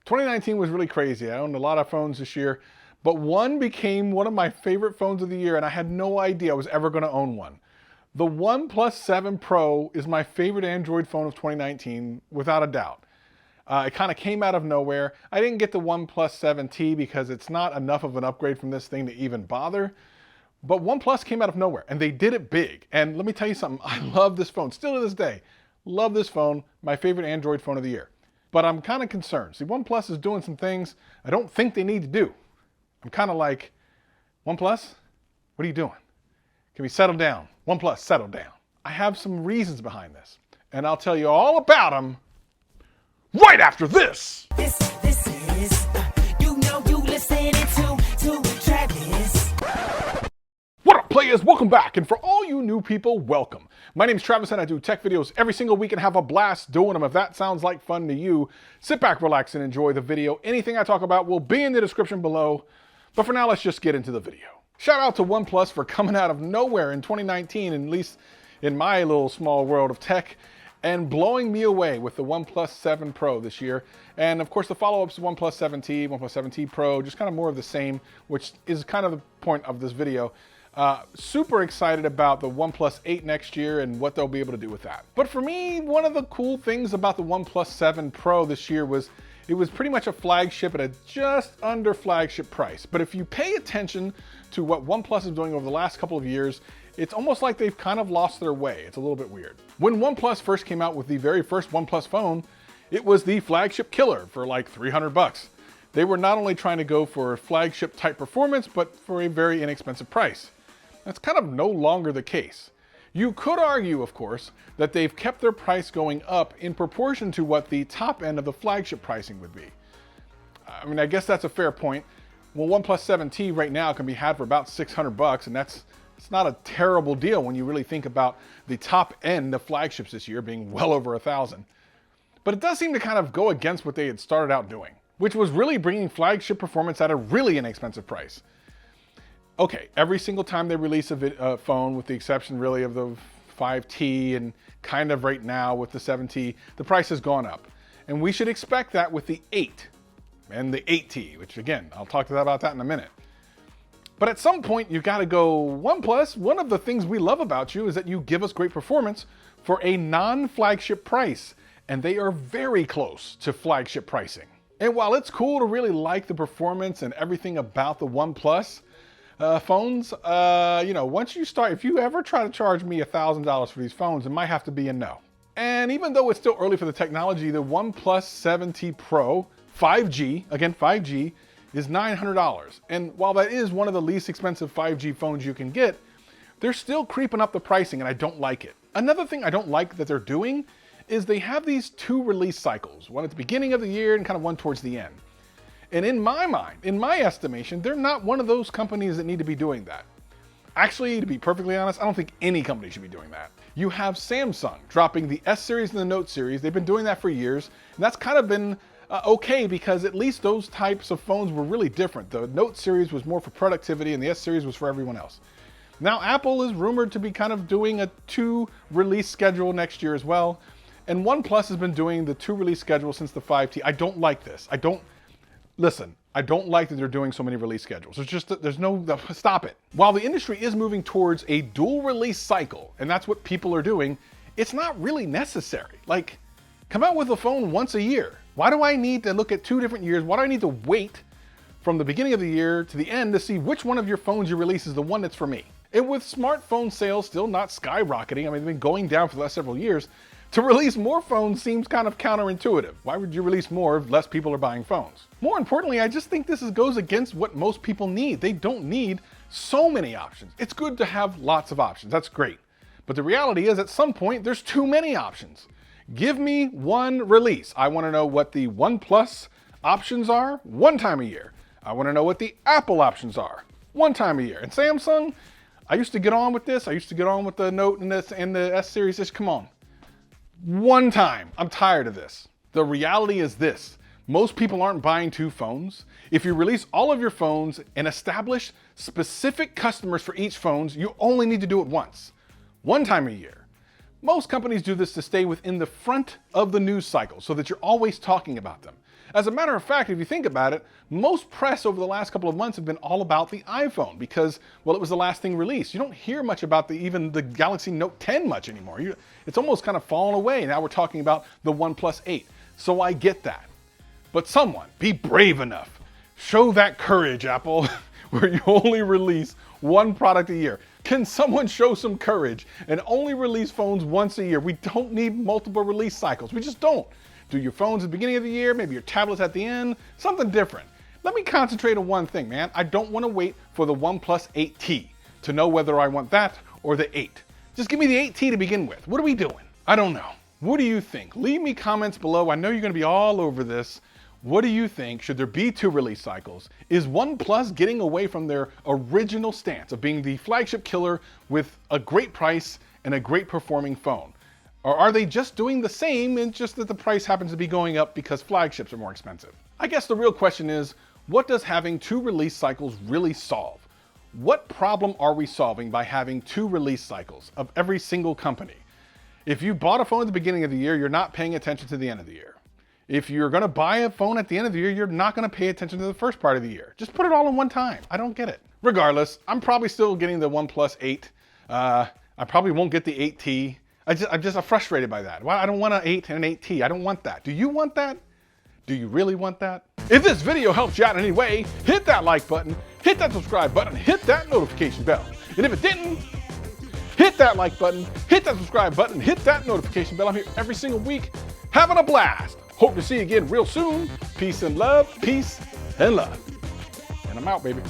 2019 was really crazy. I owned a lot of phones this year, but one became one of my favorite phones of the year, and I had no idea I was ever going to own one. The OnePlus 7 Pro is my favorite Android phone of 2019, without a doubt. It kind of came out of nowhere. I didn't get the OnePlus 7T because it's not enough of an upgrade from this thing to even bother. But OnePlus came out of nowhere, and they did it big. And let me tell you something, I love this phone, still to this day. Love this phone, my favorite Android phone of the year. But I'm kind of concerned. See, OnePlus is doing some things I don't think they need to do. I'm kind of like, OnePlus, what are you doing? Can we settle down? OnePlus, settle down. I have some reasons behind this, and I'll tell you all about them right after this. This is, you listening to Travis. What up, players? Welcome back. And for all you new people, welcome. My name is Travis and I do tech videos every single week and have a blast doing them. If that sounds like fun to you, sit back, relax, and enjoy the video. Anything I talk about will be in the description below. But for now, let's just get into the video. Shout out to OnePlus for coming out of nowhere in 2019, at least in my little small world of tech, and blowing me away with the OnePlus 7 Pro this year. And of course, the follow-ups to OnePlus 7T, OnePlus 7T Pro, just kind of more of the same, which is kind of the point of this video. Super excited about the OnePlus 8 next year and what they'll be able to do with that. But for me, one of the cool things about the OnePlus 7 Pro this year was it was pretty much a flagship at a just under flagship price. But if you pay attention to what OnePlus is doing over the last couple of years, it's almost like they've kind of lost their way. It's a little bit weird. When OnePlus first came out with the very first OnePlus phone, it was the flagship killer for like 300 bucks. They were not only trying to go for flagship type performance, but for a very inexpensive price. That's kind of no longer the case. You could argue, of course, that they've kept their price going up in proportion to what the top end of the flagship pricing would be. I mean, I guess that's a fair point. Well, OnePlus 7T right now can be had for about 600 bucks, and it's not a terrible deal when you really think about the top end of flagships this year being well over 1,000. But it does seem to kind of go against what they had started out doing, which was really bringing flagship performance at a really inexpensive price. Okay, every single time they release a phone, with the exception really of the 5T and kind of right now with the 7T, the price has gone up. And we should expect that with the 8 and the 8T, which again, I'll talk about that in a minute. But at some point, you gotta go, OnePlus, one of the things we love about you is that you give us great performance for a non-flagship price. And they are very close to flagship pricing. And while it's cool to really like the performance and everything about the OnePlus, phones, once you start, if you ever try to charge me $1,000 for these phones, it might have to be a no. And even though it's still early for the technology, the OnePlus 7T Pro 5G, again 5G, is $900. And while that is one of the least expensive 5G phones you can get, they're still creeping up the pricing and I don't like it. Another thing I don't like that they're doing is they have these two release cycles, one at the beginning of the year and kind of one towards the end. And in my mind, in my estimation, they're not one of those companies that need to be doing that. Actually, to be perfectly honest, I don't think any company should be doing that. You have Samsung dropping the S series and the Note series. They've been doing that for years, and that's kind of been okay because at least those types of phones were really different. The Note series was more for productivity and the S series was for everyone else. Now Apple is rumored to be kind of doing a 2-release schedule next year as well. And OnePlus has been doing the 2-release schedule since the 5T. I don't like this. Listen, I don't like that they're doing so many release schedules. Stop it. While the industry is moving towards a dual release cycle, and that's what people are doing, it's not really necessary. Like, come out with a phone once a year. Why do I need to look at 2 different years? Why do I need to wait from the beginning of the year to the end to see which one of your phones you release is the one that's for me? And with smartphone sales still not skyrocketing, I mean, they've been going down for the last several years, to release more phones seems kind of counterintuitive. Why would you release more if less people are buying phones? More importantly, I just think this goes against what most people need. They don't need so many options. It's good to have lots of options, that's great. But the reality is at some point, there's too many options. Give me one release. I wanna know what the OnePlus options are one time a year. I wanna know what the Apple options are one time a year. And Samsung, I used to get on with this. I used to get on with the Note and the S series. Just come on. One time. I'm tired of this. The reality is this. Most people aren't buying 2 phones. If you release all of your phones and establish specific customers for each phone, you only need to do it once. One time a year. Most companies do this to stay within the front of the news cycle so that you're always talking about them. As a matter of fact, if you think about it, most press over the last couple of months have been all about the iPhone because, well, it was the last thing released. You don't hear much about even the Galaxy Note 10 much anymore. It's almost kind of fallen away. Now we're talking about the OnePlus 8. So I get that. But someone, be brave enough. Show that courage, Apple, where you only release one product a year. Can someone show some courage and only release phones once a year? We don't need multiple release cycles. We just don't. Do your phones at the beginning of the year, maybe your tablets at the end, something different. Let me concentrate on one thing, man. I don't want to wait for the OnePlus 8T to know whether I want that or the 8. Just give me the 8T to begin with. What are we doing? I don't know. What do you think? Leave me comments below. I know you're going to be all over this. What do you think? Should there be 2 release cycles? Is OnePlus getting away from their original stance of being the flagship killer with a great price and a great performing phone? Or are they just doing the same and just that the price happens to be going up because flagships are more expensive? I guess the real question is, what does having 2 release cycles really solve? What problem are we solving by having 2 release cycles of every single company? If you bought a phone at the beginning of the year, you're not paying attention to the end of the year. If you're going to buy a phone at the end of the year, you're not going to pay attention to the first part of the year. Just put it all in one time. I don't get it. Regardless, I'm probably still getting the OnePlus 8. I probably won't get the 8T. I'm just frustrated by that. Well, I don't want an 8 and an 8T. I don't want that. Do you want that? Do you really want that? If this video helped you out in any way, hit that like button, hit that subscribe button, hit that notification bell. And if it didn't, hit that like button, hit that subscribe button, hit that notification bell. I'm here every single week having a blast. Hope to see you again real soon. Peace and love. Peace and love. And I'm out, baby.